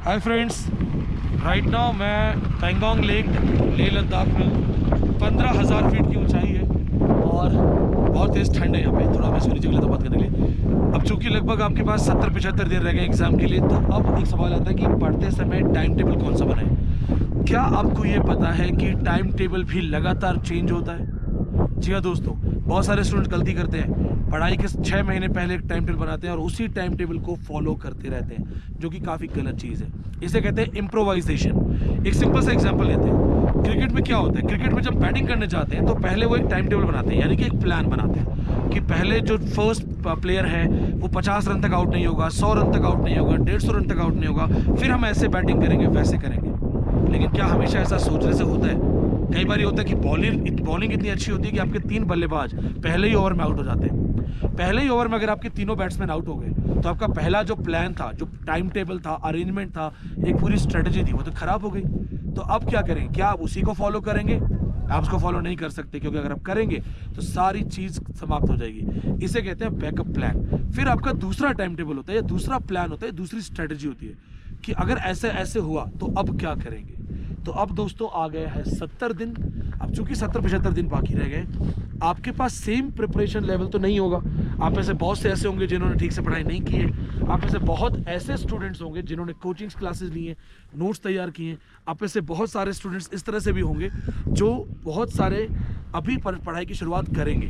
Hi friends, right now मैं Pangong lake Leh Ladakh में 15,000 feet की ऊंचाई है और बहुत तेज़ ठंड है यहाँ पे। थोड़ा मैं सूर्य जगह बात करने के लिए अब चूँकि लगभग आपके पास 70-75 दिन रह गए एग्ज़ाम के लिए, तो अब एक सवाल आता है कि पढ़ते समय टाइम टेबल कौन सा बनाए। क्या आपको ये पता है कि टाइम टेबल भी लगातार चेंज होता है? जी हाँ दोस्तों, बहुत सारे स्टूडेंट गलती करते हैं। पढ़ाई के 6 महीने पहले एक टाइम टेबल बनाते हैं और उसी टाइम टेबल को फॉलो करते रहते हैं, जो कि काफ़ी गलत चीज़ है। इसे कहते हैं इम्प्रोवाइजेशन। एक सिंपल सा एग्जांपल लेते हैं। क्रिकेट में क्या होता है, क्रिकेट में जब बैटिंग करने जाते हैं तो पहले वो एक टाइम टेबल बनाते हैं, यानी कि एक प्लान बनाते हैं कि पहले जो फर्स्ट प्लेयर है वो 50 रन तक आउट नहीं होगा, 100 रन तक आउट नहीं होगा, 150 रन तक आउट नहीं होगा, फिर हम ऐसे बैटिंग करेंगे, वैसे करेंगे। लेकिन क्या हमेशा ऐसा सोचने से होता है? कई बार ये होता है कि बॉलिंग इतनी अच्छी होती है कि आपके 3 बल्लेबाज पहले ही ओवर में आउट हो जाते हैं। पहले ही ओवर में अगर आपके तीनों बैट्समैन आउट हो गए तो आपका पहला जो प्लान था, जो टाइम टेबल था, अरेंजमेंट था, एक पूरी स्ट्रेटजी थी, वो तो खराब हो गई। तो अब क्या करेंगे? क्या आप उसी को फॉलो करेंगे? आप उसको फॉलो नहीं कर सकते, क्योंकि अगर आप करेंगे तो सारी चीज़ समाप्त हो जाएगी। इसे कहते हैं बैकअप प्लान। फिर आपका दूसरा टाइम टेबल होता है या दूसरा प्लान होता है, दूसरी स्ट्रेटजी होती है कि अगर ऐसे ऐसे हुआ तो अब क्या करेंगे। तो अब दोस्तों आ गया है 70 दिन। अब चूंकि 70-75 दिन बाकी रह गए, आपके पास सेम प्रिपरेशन लेवल तो नहीं होगा। आप में से बहुत से ऐसे होंगे जिन्होंने ठीक से पढ़ाई नहीं की है। आप में से बहुत ऐसे स्टूडेंट्स होंगे जिन्होंने कोचिंग क्लासेस ली हैं, नोट्स तैयार किए हैं। आप में से बहुत सारे स्टूडेंट्स इस तरह से भी होंगे जो बहुत सारे अभी पढ़ाई की शुरुआत करेंगे।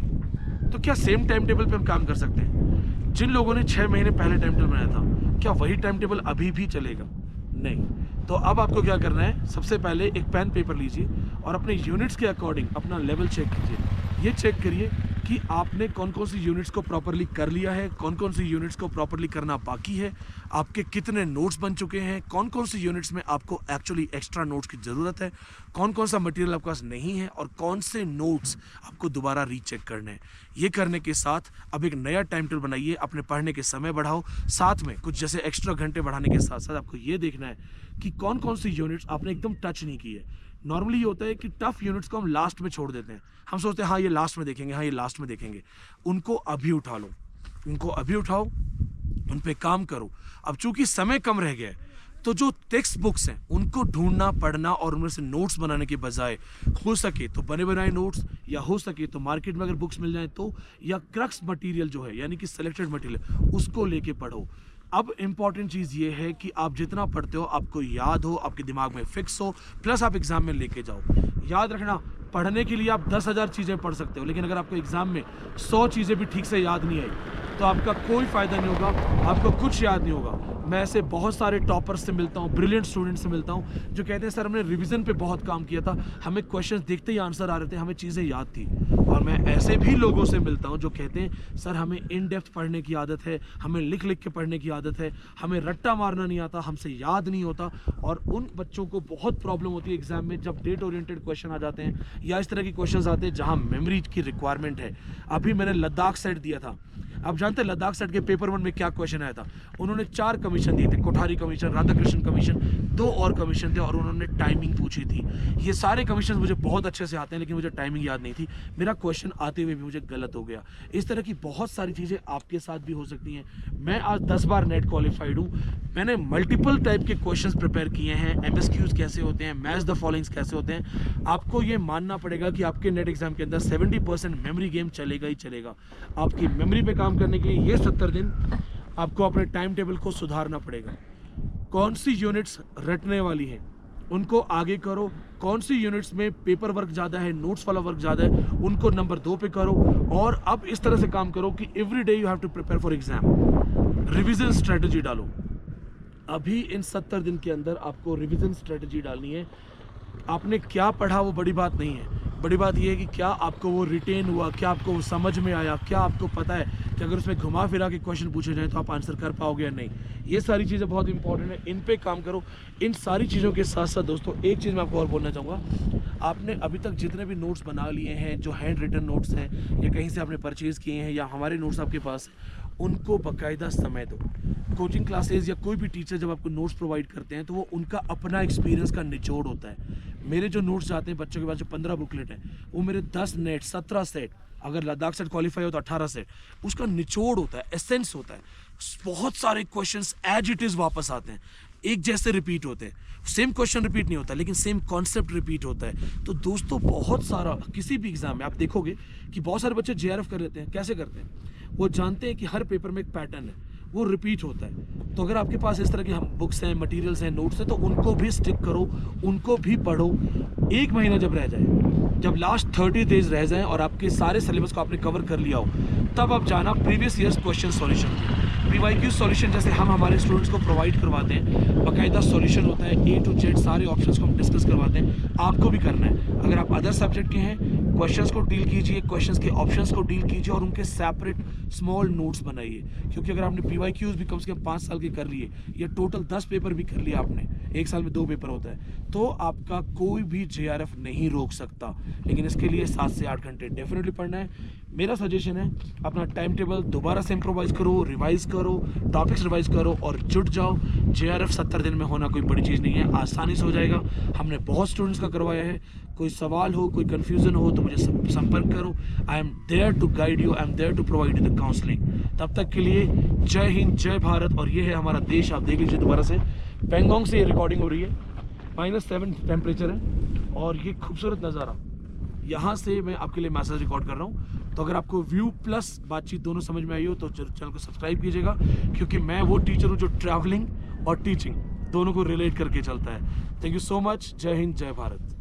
तो क्या सेम टाइम टेबल पे हम काम कर सकते हैं? जिन लोगों ने 6 महीने पहले टाइम टेबल बनाया था, क्या वही टाइम टेबल अभी भी चलेगा? नहीं। तो अब आपको क्या करना है, सबसे पहले एक पेन पेपर लीजिए और अपने यूनिट्स के अकॉर्डिंग अपना लेवल चेक कीजिए। ये चेक करिए कि आपने कौन कौन सी यूनिट्स को प्रॉपरली कर लिया है, कौन कौन सी यूनिट्स को प्रॉपरली करना बाकी है, आपके कितने नोट्स बन चुके हैं, कौन कौन सी यूनिट्स में आपको एक्चुअली एक्स्ट्रा नोट्स की ज़रूरत है, कौन कौन सा मटेरियल आपके पास नहीं है और कौन से नोट्स आपको दोबारा रीचेक करने हैं। ये करने के साथ अब एक नया टाइम टेबल बनाइए, अपने पढ़ने के समय बढ़ाओ, साथ में कुछ जैसे एक्स्ट्रा घंटे बढ़ाने के साथ साथ आपको ये देखना है कि कौन कौन सी यूनिट्स आपने एकदम टच नहीं की है। नॉर्मली ये होता है कि टफ यूनिट्स को हम लास्ट में छोड़ देते हैं। हम सोचते हैं हाँ ये लास्ट में देखेंगे, हाँ ये लास्ट में देखेंगे। उनको अभी उठा लो, उनको अभी उठाओ, उन पे काम करो। अब चूंकि समय कम रह गया है, तो जो टेक्स्ट बुक्स हैं उनको ढूंढना, पढ़ना और उनमें से नोट्स बनाने के बजाय हो सके तो बने बनाए नोट्स, या हो सके तो मार्केट में अगर बुक्स मिल जाए तो, या क्रक्स मटेरियल जो है यानी कि सिलेक्टेड मटेरियल, उसको लेके पढ़ो। अब इम्पॉर्टेंट चीज़ ये है कि आप जितना पढ़ते हो आपको याद हो, आपके दिमाग में फिक्स हो, प्लस आप एग्जाम में लेके जाओ। याद रखना, पढ़ने के लिए आप 10,000 चीज़ें पढ़ सकते हो, लेकिन अगर आपको एग्जाम में 100 चीज़ें भी ठीक से याद नहीं आई तो आपका कोई फ़ायदा नहीं होगा, आपको कुछ याद नहीं होगा। मैं ऐसे बहुत सारे टॉपर्स से मिलता हूँ, ब्रिलियंट स्टूडेंट से मिलता हूँ जो कहते हैं सर हमने रिवीजन पे बहुत काम किया था, हमें क्वेश्चंस देखते ही आंसर आ रहे थे, हमें चीज़ें याद थी। और मैं ऐसे भी लोगों से मिलता हूँ जो कहते हैं सर हमें इन डेप्थ पढ़ने की आदत है, हमें लिख लिख के पढ़ने की आदत है, हमें रट्टा मारना नहीं आता, हमसे याद नहीं होता। और उन बच्चों को बहुत प्रॉब्लम होती है एग्जाम में जब डेट ओरिएंटेड क्वेश्चन आ जाते हैं या इस तरह के क्वेश्चन आते हैं जहाँ मेमोरी की रिक्वायरमेंट है। अभी मैंने लद्दाख सेट दिया था। आप जानते हैं लद्दाख सेट के पेपर 1 में क्या क्वेश्चन आया था? उन्होंने 4 कमीशन दिए थे, कोठारी कमीशन, राधाकृष्ण कमीशन, 2 और कमीशन थे, और उन्होंने टाइमिंग पूछी थी। ये सारे कमीशन मुझे बहुत अच्छे से आते हैं, लेकिन मुझे टाइमिंग याद नहीं थी। मेरा क्वेश्चन आते हुए भी मुझे गलत हो गया। इस तरह की बहुत सारी चीज़ें आपके साथ भी हो सकती हैं। मैं आज 10 बार नेट क्वालिफाइड हूँ। मैंने मल्टीपल टाइप के क्वेश्चन प्रिपेयर किए हैं। MSQs कैसे होते हैं, मैच द फॉलोइंग्स कैसे होते हैं। आपको ये मानना पड़ेगा कि आपके नेट एग्जाम के अंदर 70% मेमोरी गेम चलेगा ही चलेगा। आपकी मेमोरी पे काम करने के लिए ये 70 दिन आपको अपने टाइम टेबल को सुधारना पड़ेगा। कौन सी यूनिट्स रटने वाली हैं उनको आगे करो, कौन सी यूनिट्स में पेपर वर्क ज़्यादा है, नोट्स वाला वर्क ज़्यादा है, उनको नंबर 2 पे करो। और अब इस तरह से काम करो कि every day you have to prepare for exam. Revision strategy डालो। अभी इन 70 दिन के अंदर आपको रिविजन स्ट्रेटजी डालनी है। आपने क्या पढ़ा वो बड़ी बात नहीं है, बड़ी बात यह है कि क्या आपको वो रिटेन हुआ, क्या आपको वो समझ में आया, क्या आपको पता है कि अगर उसमें घुमा फिरा के क्वेश्चन पूछे जाए तो आप आंसर कर पाओगे या नहीं। ये सारी चीज़ें बहुत इंपॉर्टेंट है, इन पे काम करो। इन सारी चीज़ों के साथ साथ दोस्तों एक चीज़ मैं आपको और बोलना चाहूँगा। आपने अभी तक जितने भी नोट्स बना लिए हैं, जो हैंड रिटन नोट्स हैं या कहीं से आपने परचेज़ किए हैं या हमारे नोट्स आपके पास हैं, उनको बाकायदा समय दो। कोचिंग क्लासेस या कोई भी टीचर जब आपको नोट्स प्रोवाइड करते हैं तो वो उनका अपना एक्सपीरियंस का निचोड़ होता है। मेरे जो नोट्स जाते हैं बच्चों के पास, जो 15 बुकलेट हैं, वो मेरे 10 नेट, 17 सेट, अगर लद्दाख सेट क्वालिफाई हो तो 18 सेट, उसका निचोड़ होता है, एसेंस होता है। बहुत सारे क्वेश्चंस एज इट इज़ वापस आते हैं। एक जैसे रिपीट होते हैं, सेम क्वेश्चन रिपीट नहीं होता लेकिन सेम कॉन्सेप्ट रिपीट होता है। तो दोस्तों बहुत सारा किसी भी एग्जाम में आप देखोगे कि बहुत सारे बच्चे JRF कर लेते हैं। कैसे करते हैं? वो जानते हैं कि हर पेपर में एक पैटर्न है, वो रिपीट होता है। तो अगर आपके पास इस तरह की हम बुक्स हैं, मटेरियल्स हैं, नोट्स हैं, तो उनको भी स्टिक करो, उनको भी पढ़ो। एक महीना जब रह जाए, जब लास्ट 30 डेज रह जाएं और आपके सारे सिलेबस को आपने कवर कर लिया हो, तब आप जाना previous years question solution. PYQ solution जैसे हम हमारे स्टूडेंट्स को प्रोवाइड करवाते हैं, बाकायदा सॉल्यूशन होता है, A to Z सारे ऑप्शंस को हम डिस्कस करवाते हैं। आपको भी करना है। अगर आप अदर सब्जेक्ट के हैं, क्वेश्चंस को डील कीजिए, क्वेश्चंस के ऑप्शंस को डील कीजिए और उनके सेपरेट स्मॉल नोट्स बनाइए। क्योंकि अगर आपने PYQs भी कम से कम 5 साल के कर लिए या टोटल 10 पेपर भी कर लिए आपने, एक साल में 2 पेपर होता है, तो आपका कोई भी JRF नहीं रोक सकता। लेकिन इसके लिए 7 से 8 घंटे डेफिनेटली पढ़ना है। मेरा सजेशन है अपना टाइम टेबल दोबारा से इम्प्रोवाइज करो, रिवाइज करो, टॉपिक्स रिवाइज करो और जुट जाओ। JRF 70 दिन में होना कोई बड़ी चीज़ नहीं है, आसानी से हो जाएगा। हमने बहुत स्टूडेंट्स का करवाया है। कोई सवाल हो, कोई कन्फ्यूज़न हो तो मुझे संपर्क करो। I am there to guide you, I am there to provide you the counselling. तब तक के लिए जय हिंद, जय भारत। और ये है हमारा देश, आप देख लीजिए दोबारा से। पेंगोंग से ये रिकॉर्डिंग हो रही है, -7 टेम्परेचर है और ये खूबसूरत नज़ारा। यहाँ से मैं आपके लिए मैसेज रिकॉर्ड कर रहा हूँ। तो अगर आपको व्यू प्लस बातचीत दोनों समझ में आई हो तो चैनल को सब्सक्राइब कीजिएगा, क्योंकि मैं वो टीचर हूँ जो ट्रैवलिंग और टीचिंग दोनों को रिलेट करके चलता है। Thank you so much. जय हिंद, जय भारत।